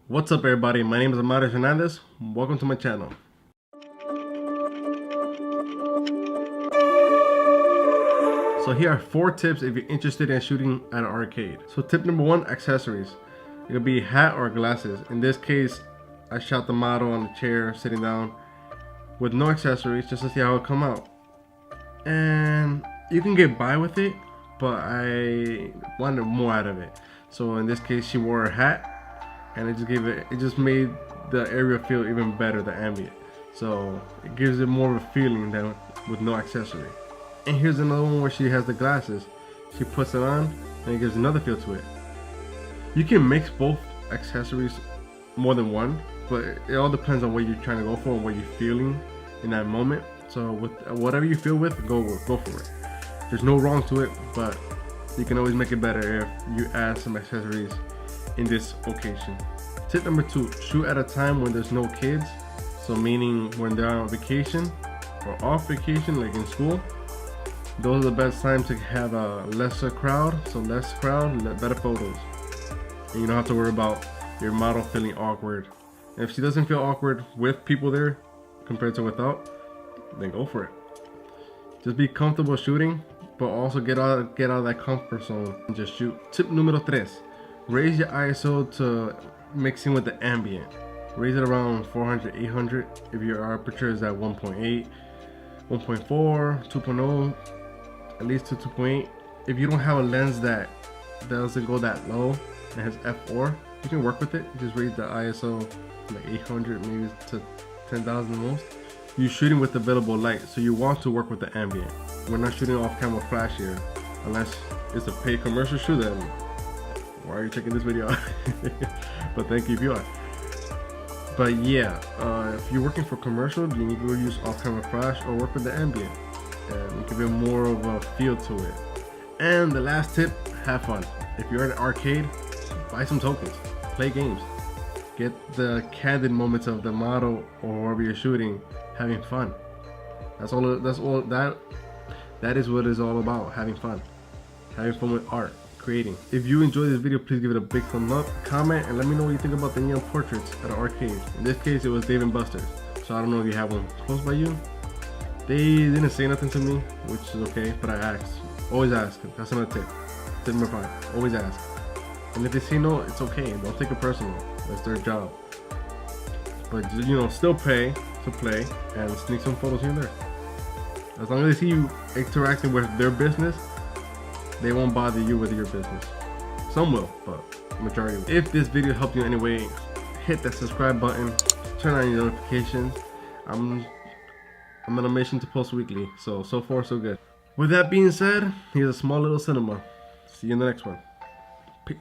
What's up everybody, my name is Amaris Hernandez. Welcome to my channel. So here are 4 tips if you're interested in shooting at an arcade. So tip number 1, accessories. It could be hat or glasses. In this case, I shot the model on the chair sitting down with no accessories just to see how it come out. And you can get by with it, but I wanted more out of it. So in this case, she wore a hat, and it just made the area feel even better, the ambient. So it gives it more of a feeling than with no accessory. And here's another one where she has the glasses. She puts it on and it gives another feel to it. You can mix both accessories, more than one, but it all depends on what you're trying to go for and what you're feeling in that moment. So with whatever you feel with, go for it. There's no wrong to it, but you can always make it better if you add some accessories in this occasion. Tip number 2, shoot at a time when there's no kids. So meaning when they're on vacation or off vacation, like in school. Those are the best times to have a lesser crowd. So less crowd, better photos. And you don't have to worry about your model feeling awkward. And if she doesn't feel awkward with people there compared to without, then go for it. Just be comfortable shooting, but also get out of that comfort zone and just shoot. Tip numero 3. Raise your ISO to mixing with the ambient. Raise it around 400, 800 if your aperture is at 1.8, 1.4, 2.0, at least to 2.8. If you don't have a lens that doesn't go that low and has f4, you can work with it. Just raise the ISO like 800, maybe to 10,000 the most. You're shooting with available light, so you want to work with the ambient. We're not shooting off camera flash here, unless it's a paid commercial shoot. Then why are you checking this video out? But thank you if you are. But yeah, if you're working for commercial, you need to use off-camera flash or work with the ambient, and you can give more of a feel to it. And the last tip, have fun. If you're at an arcade, buy some tokens, play games, get the candid moments of the model or whoever you're shooting having fun. That is what it's all about, having fun with art, creating. If you enjoyed this video, please give it a big thumbs up, comment, and let me know what you think about the neon portraits at an arcade. In this case, it was Dave & Buster's, so I don't know if you have one close by you. They didn't say nothing to me, which is okay, but I asked. Always ask. That's another tip. Tip number 5, always ask. And if they say no, it's okay. Don't take it personal. That's their job. But you know, still pay to play and sneak some photos here and there. As long as they see you interacting with their business, they won't bother you with your business. Some will, but majority will. If this video helped you in any way, hit that subscribe button, turn on your notifications. I'm on a mission to post weekly, so far so good. With that being said, here's a small little cinema. See you in the next one. Peace.